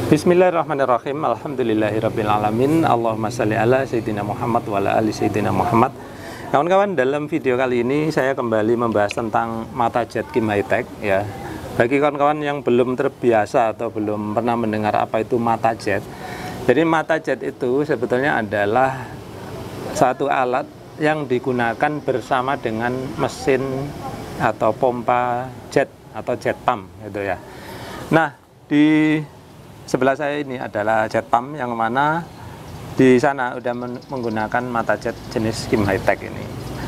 Bismillahirrahmanirrahim. Alhamdulillahirrabbilalamin. Allahumma salli ala Sayyidina Muhammad wa ala ali Sayyidina Muhammad. Kawan-kawan, dalam video kali ini saya kembali membahas tentang mata jet Kim Hi-Tech ya. Bagi kawan-kawan yang belum terbiasa atau belum pernah mendengar apa itu mata jet. Jadi mata jet itu sebetulnya adalah satu alat yang digunakan bersama dengan mesin atau pompa jet atau jet pump gitu ya. Nah, di sebelah saya ini adalah jet pump yang mana di sana udah menggunakan mata jet jenis Kim Hi-Tech ini.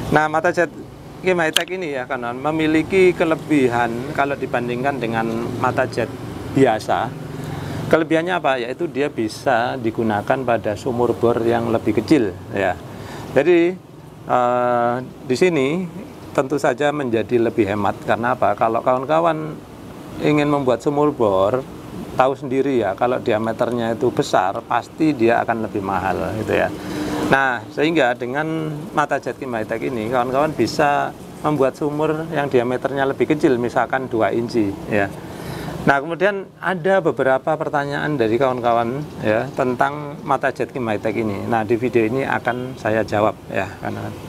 Nah, mata jet Kim Hi-Tech ini ya kan memiliki kelebihan kalau dibandingkan dengan mata jet biasa. Kelebihannya apa? Yaitu dia bisa digunakan pada sumur bor yang lebih kecil ya. Jadi di sini tentu saja menjadi lebih hemat. Karena apa? Kalau kawan-kawan ingin membuat sumur bor, tahu sendiri ya, kalau diameternya itu besar pasti dia akan lebih mahal gitu ya. Nah, sehingga dengan mata jet Kim Hi-Tech ini kawan-kawan bisa membuat sumur yang diameternya lebih kecil, misalkan 2 inci ya. Nah, kemudian ada beberapa pertanyaan dari kawan-kawan ya tentang mata jet Kim Hi-Tech ini. Nah, di video ini akan saya jawab ya kawan-kawan.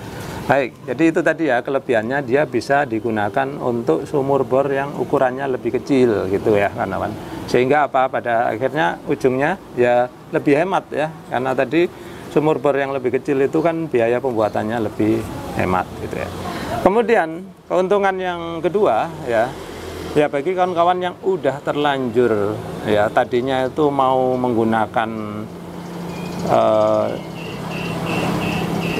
Baik, jadi itu tadi ya kelebihannya, dia bisa digunakan untuk sumur bor yang ukurannya lebih kecil gitu ya kawan-kawan. Sehingga apa, pada akhirnya ujungnya ya lebih hemat ya, karena tadi sumur bor yang lebih kecil itu kan biaya pembuatannya lebih hemat gitu ya. Kemudian keuntungan yang kedua ya bagi kawan-kawan yang udah terlanjur ya tadinya itu mau menggunakan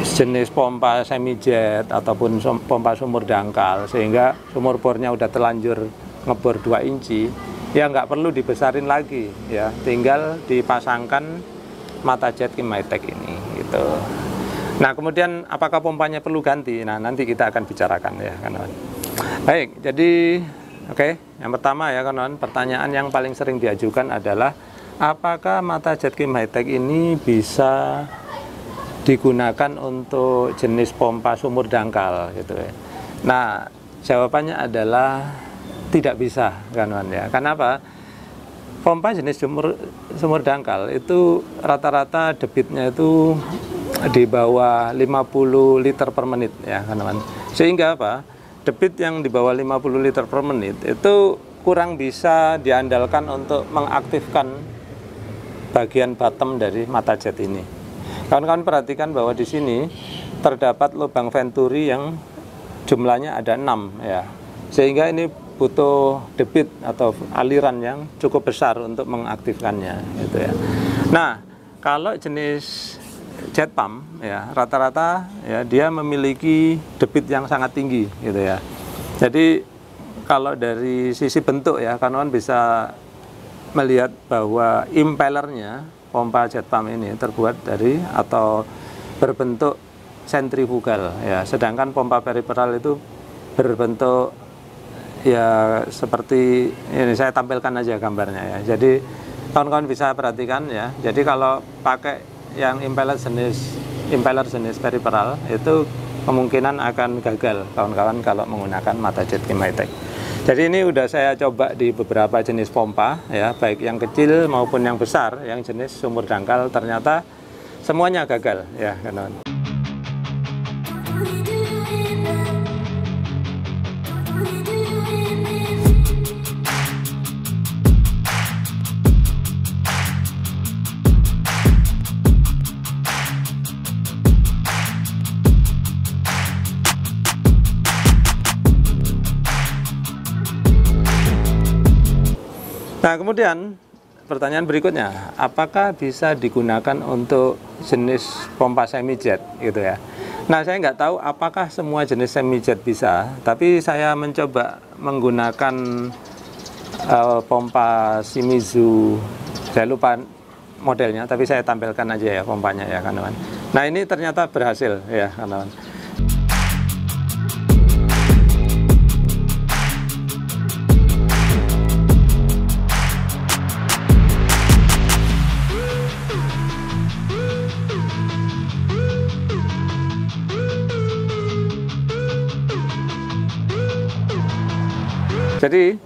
jenis pompa semi jet ataupun pompa sumur dangkal, sehingga sumur bornya udah terlanjur ngebor 2 inci ya, nggak perlu dibesarin lagi ya, tinggal dipasangkan mata jet Kim Hi-Tech ini gitu. Nah, kemudian apakah pompanya perlu ganti? Nah, nanti kita akan bicarakan ya kawan. Baik, jadi oke, yang pertama ya kawan, pertanyaan yang paling sering diajukan adalah apakah mata jet Kim Hi-Tech ini bisa digunakan untuk jenis pompa sumur dangkal gitu ya. Nah, jawabannya adalah tidak bisa kawan ya. Kenapa? Pompa jenis sumur dangkal itu rata-rata debitnya itu di bawah 50 liter per menit ya kawan. Sehingga apa? Debit yang di bawah 50 liter per menit itu kurang bisa diandalkan untuk mengaktifkan bagian bottom dari mata jet ini. Kawan-kawan perhatikan bahwa di sini terdapat lubang venturi yang jumlahnya ada 6 ya. Sehingga ini butuh debit atau aliran yang cukup besar untuk mengaktifkannya gitu ya. Nah, kalau jenis jet pump ya rata-rata ya dia memiliki debit yang sangat tinggi gitu ya. Jadi kalau dari sisi bentuk ya kawan-kawan bisa melihat bahwa impellernya pompa jet pump ini terbuat dari atau berbentuk sentrifugal ya, sedangkan pompa periferal itu berbentuk ya seperti ini, saya tampilkan aja gambarnya ya. Jadi kawan-kawan bisa perhatikan ya. Jadi kalau pakai yang impeller jenis periferal itu kemungkinan akan gagal kawan-kawan kalau menggunakan mata jet Kim Hi-Tech. Jadi ini udah saya coba di beberapa jenis pompa ya, baik yang kecil maupun yang besar, yang jenis sumur dangkal, ternyata semuanya gagal ya kawan. Nah, kemudian pertanyaan berikutnya, apakah bisa digunakan untuk jenis pompa semi jet gitu ya. Nah, saya nggak tahu apakah semua jenis semi jet bisa, tapi saya mencoba menggunakan pompa Shimizu, saya lupa modelnya, tapi saya tampilkan aja ya pompanya ya kawan. Nah, ini ternyata berhasil ya kawan. Jadi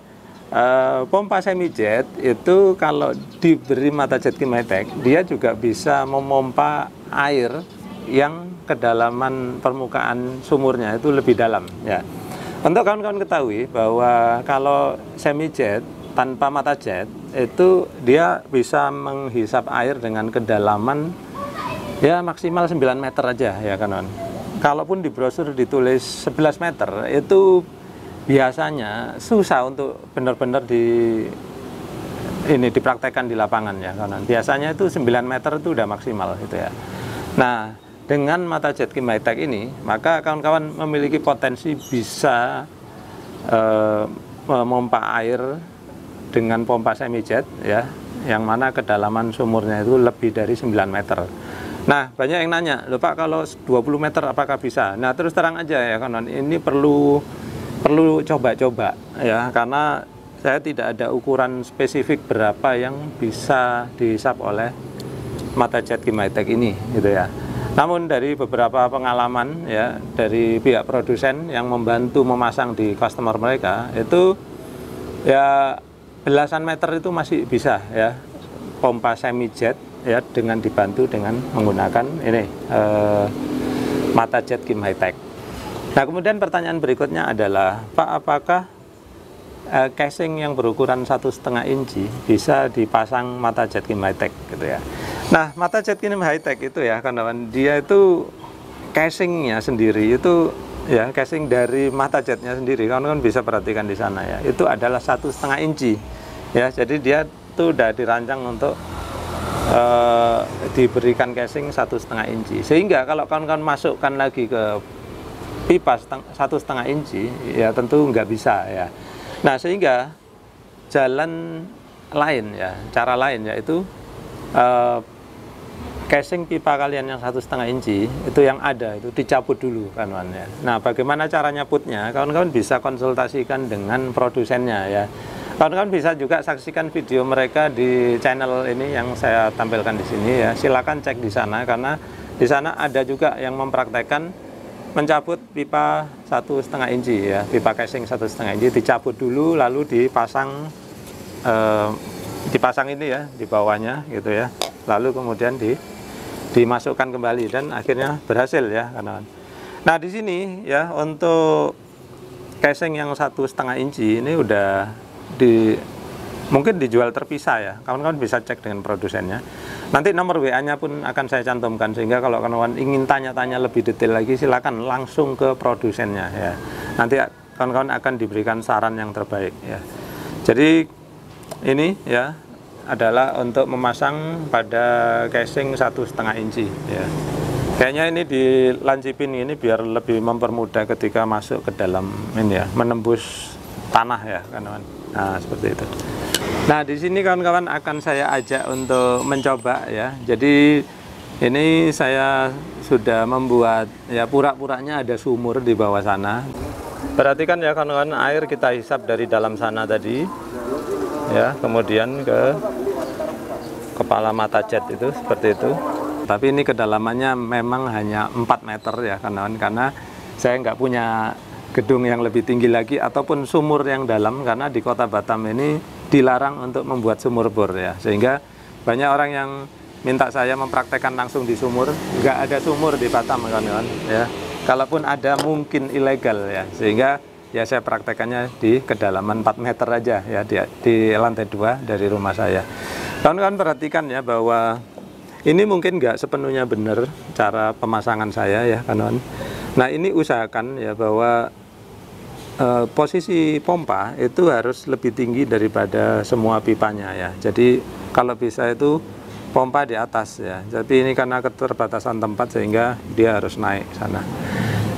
pompa semi jet itu kalau diberi mata jet Kimaitech, dia juga bisa memompa air yang kedalaman permukaan sumurnya itu lebih dalam ya. Untuk kawan-kawan ketahui bahwa kalau semi jet tanpa mata jet itu dia bisa menghisap air dengan kedalaman ya maksimal 9 meter aja ya kawan. Kalaupun di brosur ditulis 11 meter itu biasanya susah untuk benar-benar dipraktekkan di lapangan ya kawan. Biasanya itu 9 meter itu udah maksimal gitu ya. Nah, dengan mata jet Kimaitech ini, maka kawan-kawan memiliki potensi bisa memompa air dengan pompa semi jet ya, yang mana kedalaman sumurnya itu lebih dari 9 meter. Nah, banyak yang nanya, "Loh Pak, kalau 20 meter apakah bisa?" Nah, terus terang aja ya kawan, ini perlu coba-coba ya, karena saya tidak ada ukuran spesifik berapa yang bisa dihisap oleh mata jet Kimaitech ini gitu ya. Namun dari beberapa pengalaman ya dari pihak produsen yang membantu memasang di customer mereka itu ya belasan meter itu masih bisa ya pompa semi jet ya dengan dibantu dengan menggunakan ini mata jet Kimaitech. Nah, kemudian pertanyaan berikutnya adalah, Pak, apakah casing yang berukuran 1,5 inci bisa dipasang mata jet Kimaitech gitu ya? Nah, mata jet Kimaitech itu ya kawan-kawan, dia itu casingnya sendiri itu ya, casing dari mata jetnya sendiri, kawan-kawan bisa perhatikan di sana ya, itu adalah 1,5 inci ya. Jadi dia tuh udah dirancang untuk diberikan casing 1,5 inci, sehingga kalau kawan-kawan masukkan lagi ke pipa 1,5 inci ya tentu nggak bisa ya. Nah, sehingga jalan lain ya, cara lain yaitu casing pipa kalian yang 1,5 inci itu yang ada itu dicabut dulu kawan-kawan ya. Nah, bagaimana caranya putnya, kawan-kawan bisa konsultasikan dengan produsennya ya. Kawan-kawan bisa juga saksikan video mereka di channel ini yang saya tampilkan di sini ya. Silakan cek di sana, karena di sana ada juga yang mempraktekkan mencabut pipa 1,5 inci ya, pipa casing 1,5 inci dicabut dulu lalu dipasang ini ya di bawahnya gitu ya, lalu kemudian dimasukkan kembali dan akhirnya berhasil ya kawan. Nah, di sini ya untuk casing yang 1,5 inci ini udah mungkin dijual terpisah ya, kawan-kawan bisa cek dengan produsennya. Nanti nomor WA-nya pun akan saya cantumkan, sehingga kalau kawan-kawan ingin tanya-tanya lebih detail lagi silakan langsung ke produsennya ya. Nanti kawan-kawan akan diberikan saran yang terbaik ya. Jadi ini ya adalah untuk memasang pada casing 1,5 inci ya. Kayaknya ini dilancipin ini biar lebih mempermudah ketika masuk ke dalam ini ya, menembus tanah ya kawan-kawan. Nah, seperti itu. Nah, di sini kawan-kawan akan saya ajak untuk mencoba ya. Jadi ini saya sudah membuat ya, pura-puranya ada sumur di bawah sana. Perhatikan ya kawan-kawan, air kita hisap dari dalam sana tadi ya, kemudian ke kepala mata jet itu seperti itu. Tapi ini kedalamannya memang hanya 4 meter ya kawan-kawan, karena saya nggak punya gedung yang lebih tinggi lagi ataupun sumur yang dalam, karena di Kota Batam ini dilarang untuk membuat sumur bor ya, sehingga banyak orang yang minta saya mempraktekkan langsung di sumur. Nggak ada sumur di Batam kawan-kawan ya, kalaupun ada mungkin ilegal ya, sehingga ya saya praktekannya di kedalaman 4 meter aja ya, di lantai 2 dari rumah saya. Kawan-kawan perhatikan ya bahwa ini mungkin nggak sepenuhnya benar cara pemasangan saya ya kawan-kawan. Nah, ini usahakan ya bahwa posisi pompa itu harus lebih tinggi daripada semua pipanya ya. Jadi kalau bisa itu pompa di atas ya. Jadi ini karena keterbatasan tempat sehingga dia harus naik sana.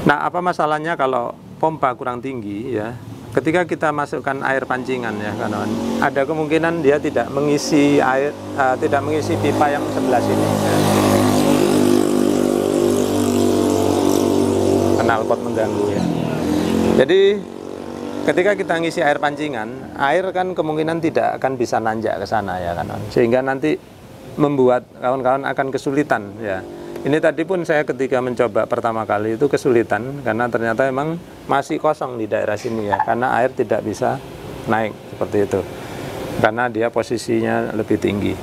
Nah, apa masalahnya kalau pompa kurang tinggi ya? Ketika kita masukkan air pancingan ya kawan-kawan, ada kemungkinan dia tidak mengisi air, tidak mengisi pipa yang sebelah sini ya. Knalpot mengganggu ya. Jadi ketika kita ngisi air pancingan, air kan kemungkinan tidak akan bisa nanjak ke sana ya kan, sehingga nanti membuat kawan-kawan akan kesulitan ya. Ini tadi pun saya ketika mencoba pertama kali itu kesulitan karena ternyata memang masih kosong di daerah sini ya, karena air tidak bisa naik seperti itu, karena dia posisinya lebih tinggi.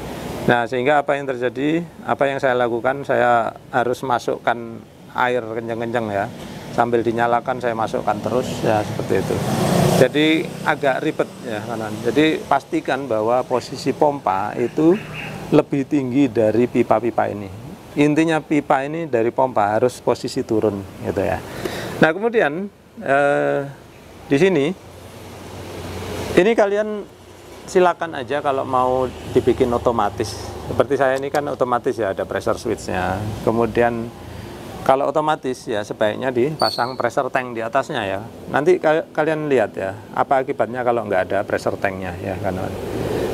Nah, sehingga apa yang terjadi, apa yang saya lakukan, saya harus masukkan air kenceng-kenceng ya, sambil dinyalakan saya masukkan terus ya, seperti itu. Jadi agak ribet ya kanan. Jadi pastikan bahwa posisi pompa itu lebih tinggi dari pipa-pipa ini. Intinya pipa ini dari pompa harus posisi turun gitu ya. Nah, kemudian di sini ini kalian silakan aja kalau mau dibikin otomatis. Seperti saya ini kan otomatis ya, ada pressure switch-nya. Kemudian kalau otomatis ya sebaiknya dipasang pressure tank di atasnya ya. Nanti kalian lihat ya, apa akibatnya kalau nggak ada pressure tanknya ya kan.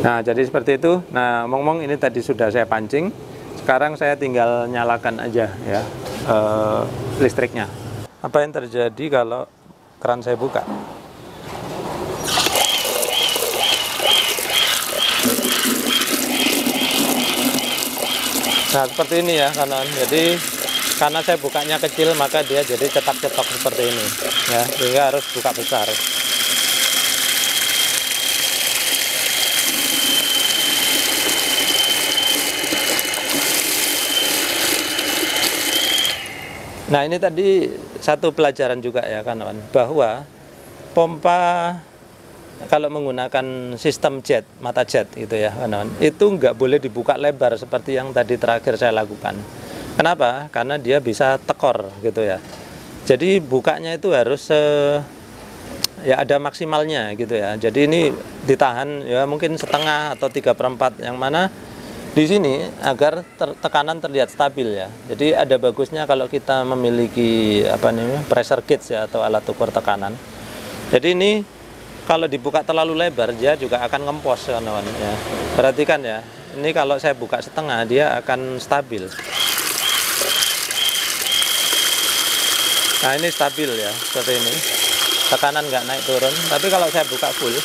Nah, jadi seperti itu. Nah, ngomong ini tadi sudah saya pancing. Sekarang saya tinggal nyalakan aja ya listriknya. Apa yang terjadi kalau keran saya buka? Nah, seperti ini ya kanan. Jadi karena saya bukanya kecil, maka dia jadi cetak-cetok seperti ini ya, sehingga harus buka besar. Nah, ini tadi satu pelajaran juga ya kawan, bahwa pompa kalau menggunakan sistem jet, mata jet gitu ya kawan, itu nggak boleh dibuka lebar seperti yang tadi terakhir saya lakukan. Kenapa? Karena dia bisa tekor gitu ya. Jadi bukanya itu harus ya ada maksimalnya gitu ya. Jadi ini ditahan ya mungkin setengah atau 3/4, yang mana di sini agar tekanan terlihat stabil ya. Jadi ada bagusnya kalau kita memiliki apa namanya pressure gauge ya, atau alat ukur tekanan. Jadi ini kalau dibuka terlalu lebar dia juga akan ngempos kawan-kawan ya. Perhatikan ya. Ini kalau saya buka setengah dia akan stabil. Nah, ini stabil ya, seperti ini. Tekanan nggak naik turun. Tapi kalau saya buka full,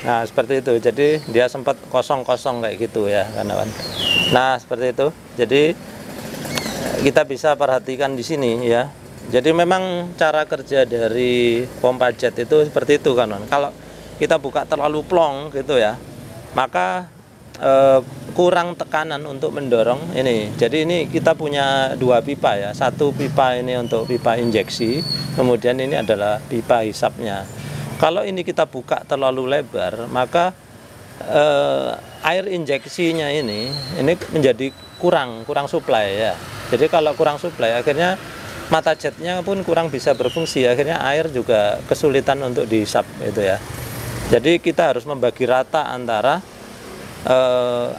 nah seperti itu. Jadi dia sempat kosong-kosong kayak gitu ya kawan. Nah, seperti itu. Jadi kita bisa perhatikan di sini ya. Jadi memang cara kerja dari pompa jet itu seperti itu kawan. Kalau kita buka terlalu plong gitu ya, maka kurang tekanan untuk mendorong ini. Jadi ini kita punya dua pipa ya. Satu pipa ini untuk pipa injeksi, kemudian ini adalah pipa hisapnya. Kalau ini kita buka terlalu lebar, maka air injeksinya ini menjadi kurang supply ya. Jadi kalau kurang supply, akhirnya mata jetnya pun kurang bisa berfungsi. Akhirnya air juga kesulitan untuk dihisap itu ya. Jadi kita harus membagi rata antara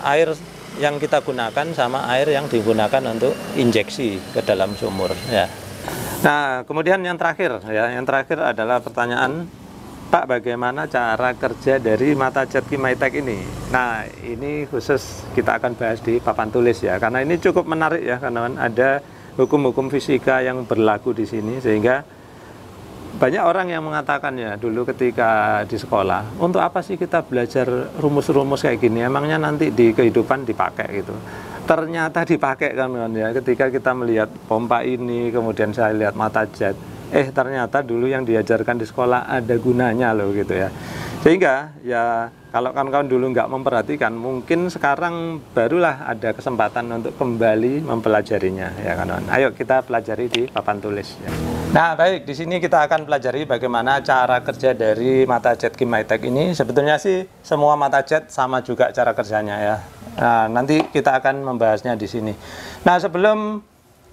air yang kita gunakan sama air yang digunakan untuk injeksi ke dalam sumur ya. Nah, kemudian yang terakhir ya, yang terakhir adalah pertanyaan, Pak, bagaimana cara kerja dari mata jet Kimaitech ini? Nah, ini khusus kita akan bahas di papan tulis ya, karena ini cukup menarik ya, karena ada hukum-hukum fisika yang berlaku di sini, sehingga banyak orang yang mengatakan ya dulu ketika di sekolah, untuk apa sih kita belajar rumus-rumus kayak gini, emangnya nanti di kehidupan dipakai gitu. Ternyata dipakai kan ya, ketika kita melihat pompa ini, kemudian saya lihat mata jet, ternyata dulu yang diajarkan di sekolah ada gunanya loh gitu ya. Sehingga ya kalau kawan-kawan dulu nggak memperhatikan, mungkin sekarang barulah ada kesempatan untuk kembali mempelajarinya ya kawan. Ayo kita pelajari di papan tulis ya. Nah, baik, di sini kita akan pelajari bagaimana cara kerja dari mata jet Kimaitech ini. Sebetulnya sih semua mata jet sama juga cara kerjanya ya. Nah, nanti kita akan membahasnya di sini. Nah, sebelum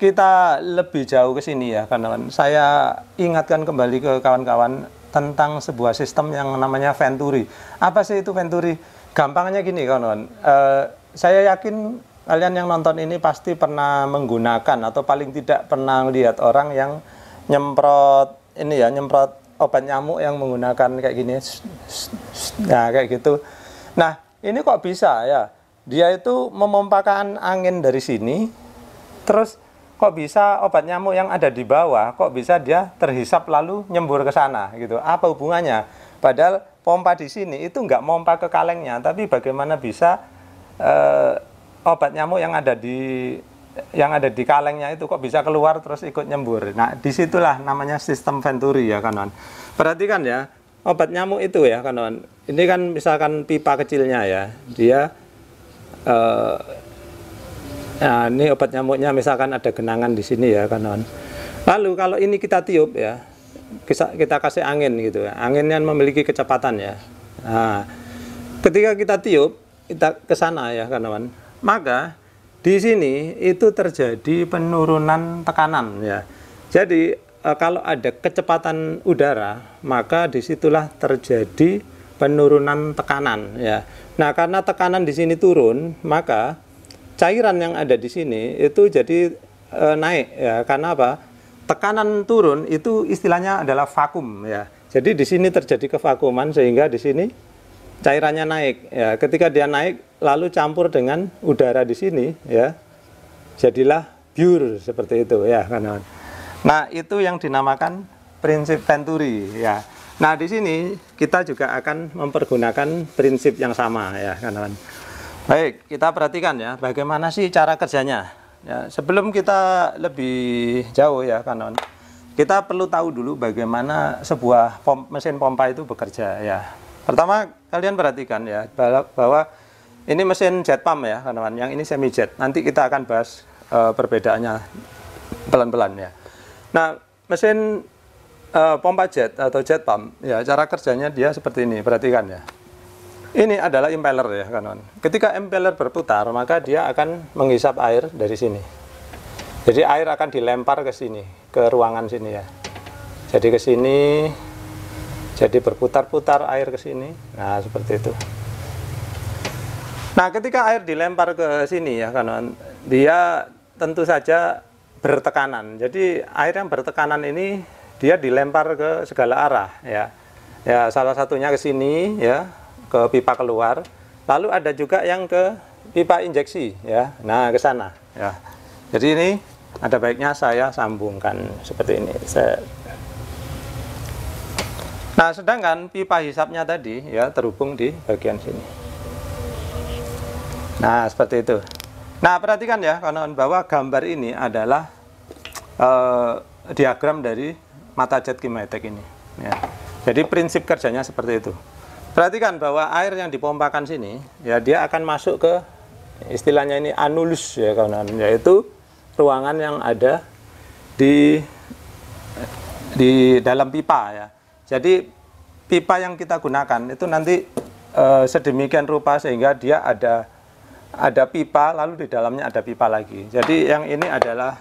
kita lebih jauh ke sini ya kawan-kawan, saya ingatkan kembali ke kawan-kawan tentang sebuah sistem yang namanya Venturi. Apa sih itu Venturi? Gampangnya gini kawan-kawan, saya yakin kalian yang nonton ini pasti pernah menggunakan atau paling tidak pernah lihat orang yang nyemprot ini ya, nyemprot obat nyamuk yang menggunakan kayak gini. Nah, kayak gitu. Nah, ini kok bisa ya? Dia itu memompakan angin dari sini, terus kok bisa obat nyamuk yang ada di bawah, kok bisa dia terhisap lalu nyembur ke sana gitu. Apa hubungannya? Padahal pompa di sini itu nggak mompa ke kalengnya, tapi bagaimana bisa obat nyamuk yang ada di yang ada di kalengnya itu kok bisa keluar terus ikut nyembur. Nah, disitulah namanya sistem Venturi ya kawan. Perhatikan ya, obat nyamuk itu ya kawan. Ini kan misalkan pipa kecilnya ya, dia nah ini obat nyamuknya misalkan ada genangan di sini ya kawan. Lalu kalau ini kita tiup ya, kita kasih angin gitu ya, anginnya memiliki kecepatan ya. Nah, ketika kita tiup, kita ke sana ya kawan, maka di sini itu terjadi penurunan tekanan ya. Jadi kalau ada kecepatan udara, maka disitulah terjadi penurunan tekanan ya. Nah, karena tekanan di sini turun, maka cairan yang ada di sini itu jadi naik ya. Karena apa? Tekanan turun itu istilahnya adalah vakum ya. Jadi di sini terjadi kevakuman sehingga di sini cairannya naik ya. Ketika dia naik lalu campur dengan udara di sini ya, jadilah biur seperti itu ya kawan. Nah, itu yang dinamakan prinsip Venturi ya. Nah, di sini kita juga akan mempergunakan prinsip yang sama ya kawan. Baik, kita perhatikan ya bagaimana sih cara kerjanya ya. Sebelum kita lebih jauh ya kawan, kita perlu tahu dulu bagaimana sebuah mesin pompa itu bekerja ya. Pertama, kalian perhatikan ya bahwa ini mesin jet pump ya kawan, yang ini semi jet. Nanti kita akan bahas perbedaannya pelan-pelan ya. Nah, mesin pompa jet atau jet pump ya, cara kerjanya dia seperti ini. Perhatikan ya. Ini adalah impeller ya kawan. Ketika impeller berputar, maka dia akan menghisap air dari sini. Jadi air akan dilempar ke sini, ke ruangan sini ya. Jadi ke sini, jadi berputar-putar air ke sini. Nah, seperti itu. Nah, ketika air dilempar ke sini ya kawan, dia tentu saja bertekanan. Jadi air yang bertekanan ini dia dilempar ke segala arah ya. Ya, salah satunya ke sini ya, ke pipa keluar. Lalu ada juga yang ke pipa injeksi ya. Nah, ke sana ya. Jadi ini ada baiknya saya sambungkan seperti ini. Nah, sedangkan pipa hisapnya tadi ya terhubung di bagian sini. Nah, seperti itu. Nah, perhatikan ya kawan, bahwa gambar ini adalah diagram dari mata jet kinetik ini ya. Jadi prinsip kerjanya seperti itu. Perhatikan bahwa air yang dipompakan sini ya, dia akan masuk ke istilahnya ini anulus ya kawan, yaitu ruangan yang ada di dalam pipa ya. Jadi pipa yang kita gunakan itu nanti sedemikian rupa sehingga dia ada pipa, lalu di dalamnya ada pipa lagi. Jadi yang ini adalah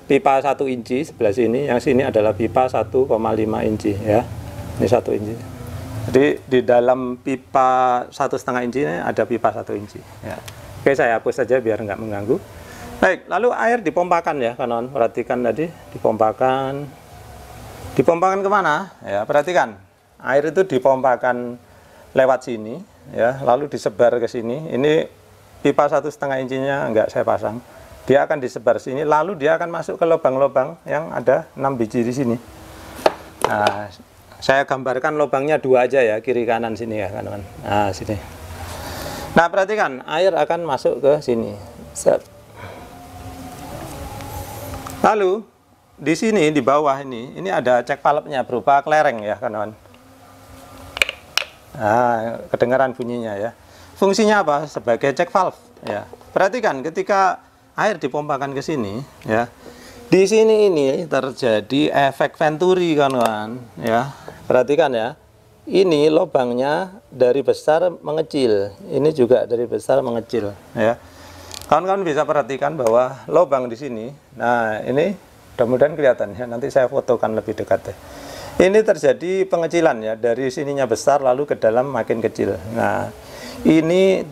pipa 1 inci sebelah sini, yang sini adalah pipa 1,5 inci ya. Ini 1 inci. Jadi di dalam pipa 1,5 inci ini ada pipa 1 inci ya. Oke, saya hapus saja biar nggak mengganggu. Baik, lalu air dipompakan ya kawan. Perhatikan tadi dipompakan kemana ya. Perhatikan, air itu dipompakan lewat sini ya, lalu disebar ke sini. Ini pipa 1,5 incinya enggak saya pasang, dia akan disebar sini, lalu dia akan masuk ke lubang-lubang yang ada 6 biji di sini. Nah, saya gambarkan lubangnya 2 aja ya, kiri kanan sini ya kawan. Nah, sini. Nah, perhatikan, air akan masuk ke sini. Lalu di sini di bawah ini ada cek valve-nya berupa kelereng ya kawan. Nah, kedengaran bunyinya ya. Fungsinya apa? Sebagai cek valve ya. Perhatikan ketika air dipompakan ke sini ya. Di sini ini terjadi efek Venturi kawan ya. Perhatikan ya. Ini lubangnya dari besar mengecil. Ini juga dari besar mengecil ya. Kawan-kawan bisa perhatikan bahwa lubang di sini. Nah, ini mudah-mudahan kelihatan ya. Nanti saya fotokan lebih dekat ya. Ini terjadi pengecilan ya, dari sininya besar lalu ke dalam makin kecil. Nah, ini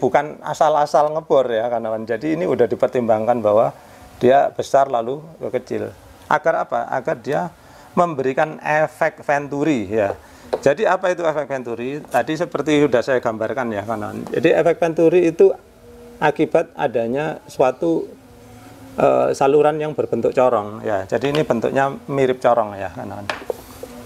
bukan asal-asal ngebor ya kawan. Jadi ini udah dipertimbangkan bahwa dia besar lalu ke kecil. Agar apa? Agar dia memberikan efek Venturi ya. Jadi apa itu efek Venturi? Tadi seperti sudah saya gambarkan ya kawan. Jadi efek Venturi itu akibat adanya suatu saluran yang berbentuk corong ya. Jadi ini bentuknya mirip corong ya kawan.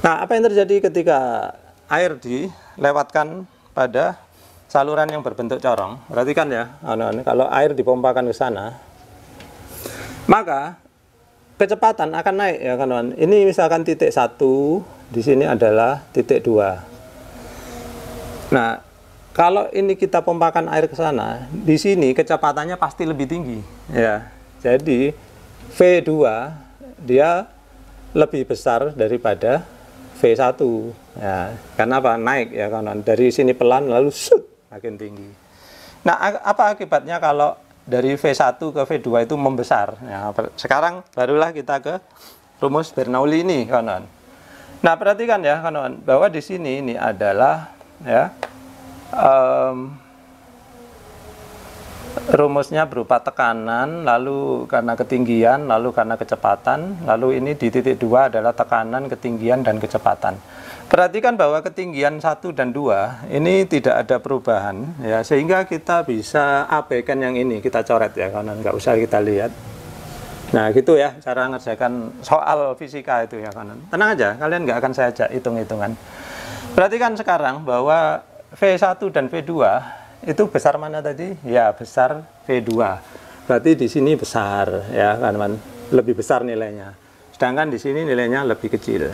Nah, apa yang terjadi ketika air dilewatkan pada saluran yang berbentuk corong? Perhatikan ya, kalau air dipompakan ke sana, Maka kecepatan akan naik ya kawan. Ini misalkan titik 1, di sini adalah titik 2. Nah, kalau ini kita pompakan air ke sana, di sini kecepatannya pasti lebih tinggi ya. Jadi V2 dia lebih besar daripada V1 ya. Karena apa? Naik ya kawan. Dari sini pelan lalu makin tinggi. Nah, apa akibatnya kalau dari V1 ke V2 itu membesar? Ya, sekarang barulah kita ke rumus Bernoulli ini, kawan. Nah, perhatikan ya, kawan, bahwa di sini ini adalah ya rumusnya berupa tekanan, lalu karena ketinggian, lalu karena kecepatan, lalu ini di titik 2 adalah tekanan, ketinggian, dan kecepatan. Perhatikan bahwa ketinggian 1 dan 2 ini tidak ada perubahan ya, sehingga kita bisa abaikan yang ini, kita coret ya kawan, nggak usah kita lihat. Nah gitu ya cara ngerjakan soal fisika itu ya kawan. Tenang aja, kalian nggak akan saya ajak hitung-hitungan. Perhatikan sekarang bahwa V1 dan V2 itu besar mana tadi? Ya besar V2. Berarti di sini besar ya kawan, lebih besar nilainya. Sedangkan di sini nilainya lebih kecil.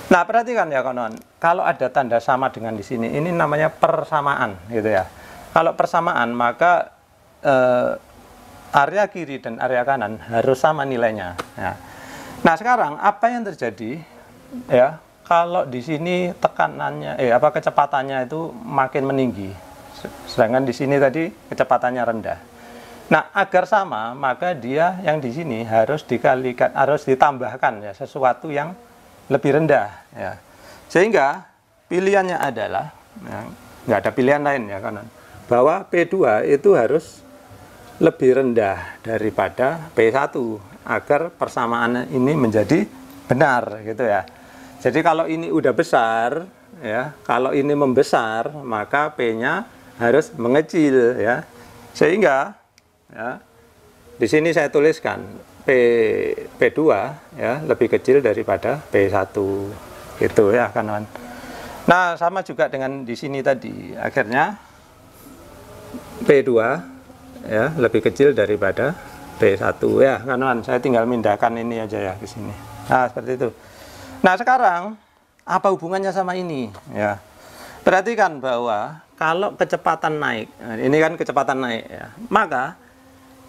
Nah, perhatikan ya kawan, kalau ada tanda sama dengan di sini, ini namanya persamaan, gitu ya. Kalau persamaan, maka area kiri dan area kanan harus sama nilainya. Ya. Nah, sekarang apa yang terjadi? Ya, kalau di sini tekanannya, kecepatannya itu makin meninggi, sedangkan di sini tadi kecepatannya rendah. Nah, agar sama, maka dia yang di sini harus dikalikan, harus ditambahkan ya sesuatu yang lebih rendah ya, sehingga pilihannya adalah ya, nggak ada pilihan lain ya kanan, bahwa P2 itu harus lebih rendah daripada P1 agar persamaan ini menjadi benar gitu ya. Jadi kalau ini udah besar ya, kalau ini membesar maka P-nya harus mengecil ya, sehingga ya di sini saya tuliskan P2 ya lebih kecil daripada P1 gitu ya kawan. Nah, sama juga dengan di sini tadi, akhirnya P2 ya lebih kecil daripada P1 ya kawan. Saya tinggal mindahkan ini aja ya ke sini. Nah, seperti itu. Nah, sekarang apa hubungannya sama ini ya? Perhatikan bahwa kalau kecepatan naik, nah, ini kan kecepatan naik ya, maka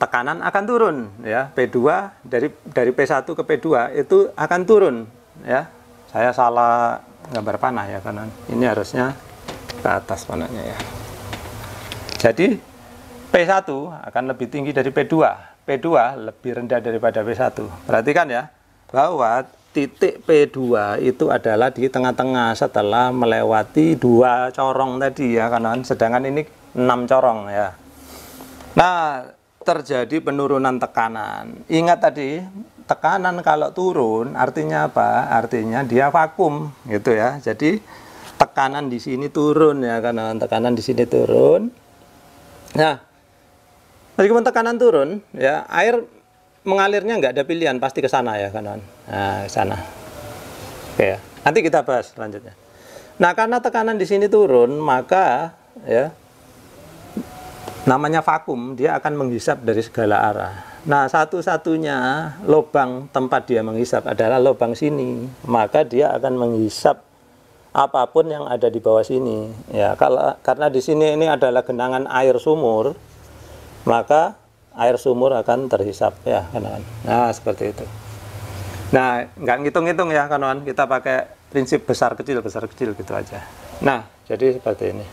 tekanan akan turun ya. P2 dari P1 ke P2 itu akan turun ya. Saya salah gambar panah ya kanan. Ini harusnya ke atas panahnya ya. Jadi P1 akan lebih tinggi dari P2. P2 lebih rendah daripada P1. Perhatikan ya bahwa titik P2 itu adalah di tengah-tengah setelah melewati 2 corong tadi ya kanan. Sedangkan ini 6 corong ya. Nah, terjadi penurunan tekanan. Ingat tadi, tekanan kalau turun artinya apa? Artinya dia vakum gitu ya. Jadi tekanan di sini turun ya kanan, tekanan di sini turun. Nah, meskipun tekanan turun ya, air mengalirnya nggak ada pilihan, pasti ke sana ya kanan. Nah, ke sana. Oke ya. Nanti kita bahas selanjutnya. Nah, karena tekanan di sini turun, maka ya namanya vakum, dia akan menghisap dari segala arah. Nah, satu-satunya lubang tempat dia menghisap adalah lubang sini. Maka dia akan menghisap apapun yang ada di bawah sini. Ya, karena di sini ini adalah genangan air sumur, maka air sumur akan terhisap ya, kawan. Nah, seperti itu. Nah, nggak ngitung-ngitung ya, kawan. Kita pakai prinsip besar kecil gitu aja. Nah, jadi seperti ini.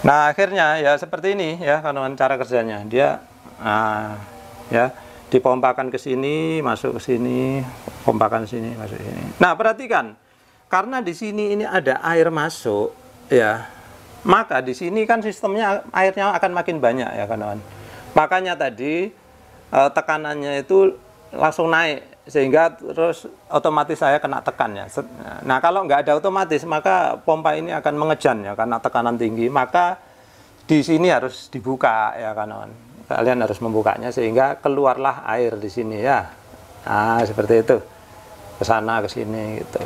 Nah, akhirnya ya seperti ini ya kawan, cara kerjanya. Dia ya dipompakan ke sini, masuk ke sini, pompakan sini, masuk ke sini. Nah, perhatikan. Karena di sini ini ada air masuk ya. Maka di sini kan sistemnya airnya akan makin banyak ya kawan. Makanya tadi tekanannya itu langsung naik, sehingga terus otomatis saya kena tekan ya. Nah, kalau nggak ada otomatis, maka pompa ini akan mengejan ya karena tekanan tinggi. Maka di sini harus dibuka ya kawan. Kalian harus membukanya sehingga keluarlah air di sini ya. Nah, seperti itu. Ke sana ke sini gitu.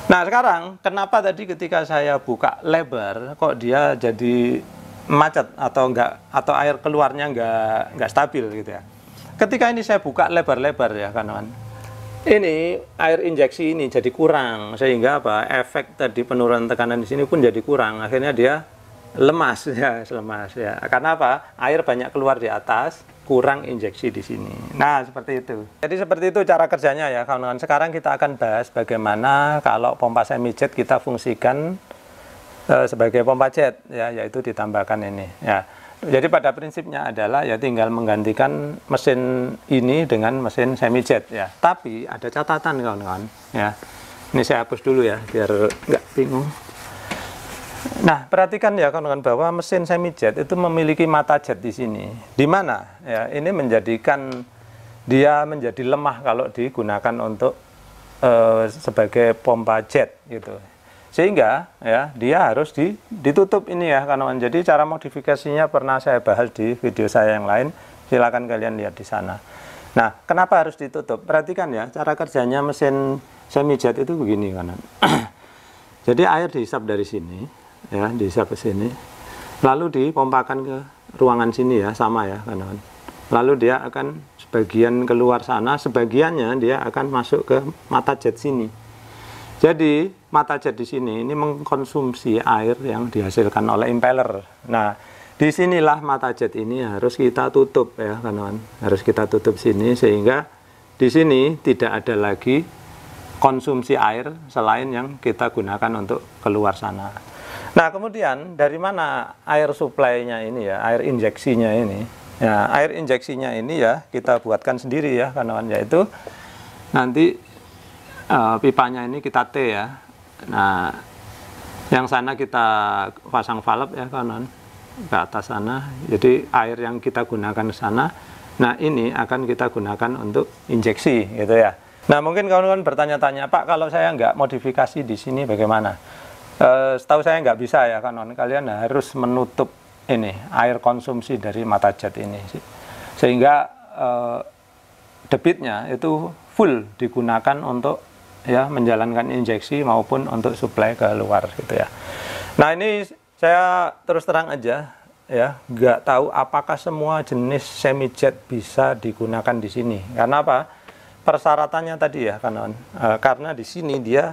Nah, sekarang kenapa tadi ketika saya buka lebar kok dia jadi macet atau enggak, atau air keluarnya enggak stabil gitu ya. ketika ini saya buka lebar-lebar ya kawan-kawan, ini air injeksi ini jadi kurang, sehingga apa, efek tadi penurunan tekanan di sini pun jadi kurang, akhirnya dia lemas ya, lemas ya. Karena apa? Air banyak keluar di atas, kurang injeksi di sini. Nah, seperti itu. Jadi seperti itu cara kerjanya ya kawan-kawan. Sekarang kita akan bahas bagaimana kalau pompa semi jet kita fungsikan sebagai pompa jet ya, yaitu ditambahkan ini ya. Jadi pada prinsipnya adalah ya tinggal menggantikan mesin ini dengan mesin semi jet ya. Tapi ada catatan kawan-kawan ya. Ini saya hapus dulu ya biar nggak bingung. Nah, perhatikan ya kawan-kawan bahwa mesin semi jet itu memiliki mata jet di sini. Di mana ya ini menjadikan dia menjadi lemah kalau digunakan untuk sebagai pompa jet gitu. Sehingga ya dia harus ditutup ini ya kawan-kawan. Jadi cara modifikasinya pernah saya bahas di video saya yang lain, silakan kalian lihat di sana. Nah, kenapa harus ditutup? Perhatikan ya cara kerjanya mesin semi jet itu begini kawan. Jadi air dihisap dari sini ya, dihisap ke sini, lalu dipompakan ke ruangan sini ya, sama ya kawan-kawan. Lalu dia akan sebagian keluar sana, sebagiannya dia akan masuk ke mata jet sini. Jadi mata jet di sini ini mengkonsumsi air yang dihasilkan oleh impeller. Nah, disinilah mata jet ini harus kita tutup ya kawan-kawan. Harus kita tutup sini sehingga di sini tidak ada lagi konsumsi air selain yang kita gunakan untuk keluar sana. Nah, kemudian dari mana air supply-nya ini ya, air injeksinya ini? Ya, air injeksinya ini ya kita buatkan sendiri ya kawan-kawan, yaitu nanti pipanya ini kita T ya. Nah, yang sana kita pasang valve ya kawan-kawan ke atas sana. Jadi air yang kita gunakan ke sana, nah ini akan kita gunakan untuk injeksi gitu ya. Nah, mungkin kawan-kawan bertanya-tanya, Pak, kalau saya nggak modifikasi di sini bagaimana? Setahu saya nggak bisa ya kawan-kawan. Kalian harus menutup ini air konsumsi dari mata jet ini, sehingga debitnya itu full digunakan untuk ya menjalankan injeksi maupun untuk suplai ke luar gitu ya. Nah, ini saya terus terang aja ya, nggak tahu apakah semua jenis semi jet bisa digunakan di sini. Karena apa? Persyaratannya tadi ya kawan-kawan. Karena di sini dia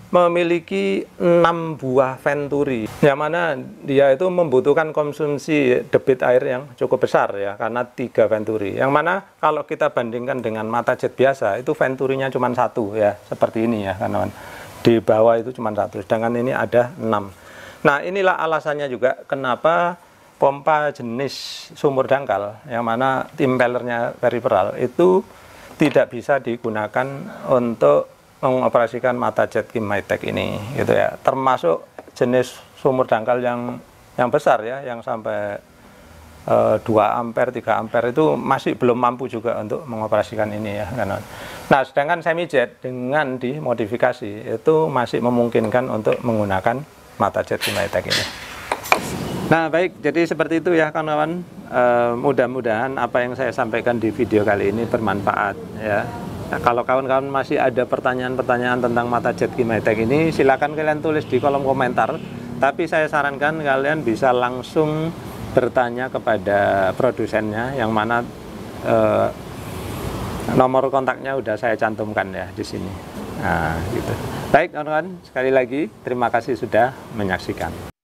memiliki 6 buah venturi, yang mana dia itu membutuhkan konsumsi debit air yang cukup besar ya, karena 3 venturi, yang mana kalau kita bandingkan dengan mata jet biasa itu venturinya cuma 1 ya, seperti ini ya kawan-kawan. Di bawah itu cuma 1, sedangkan ini ada 6. Nah, inilah alasannya juga kenapa pompa jenis sumur dangkal yang mana impellernya peripheral itu tidak bisa digunakan untuk mengoperasikan mata jet Kimaitech ini gitu ya, termasuk jenis sumur dangkal yang besar ya, yang sampai 2 ampere 3 ampere itu masih belum mampu juga untuk mengoperasikan ini ya kan. Nah, sedangkan semi jet dengan dimodifikasi itu masih memungkinkan untuk menggunakan mata jet Kimaitech ini. Nah, baik, jadi seperti itu ya kawan-kawan. Mudah-mudahan apa yang saya sampaikan di video kali ini bermanfaat ya. Nah, kalau kawan-kawan masih ada pertanyaan-pertanyaan tentang mata jet Kimaitech ini, silakan kalian tulis di kolom komentar. Tapi saya sarankan kalian bisa langsung bertanya kepada produsennya, yang mana nomor kontaknya udah saya cantumkan ya di sini. Nah, gitu. Baik kawan-kawan, sekali lagi terima kasih sudah menyaksikan.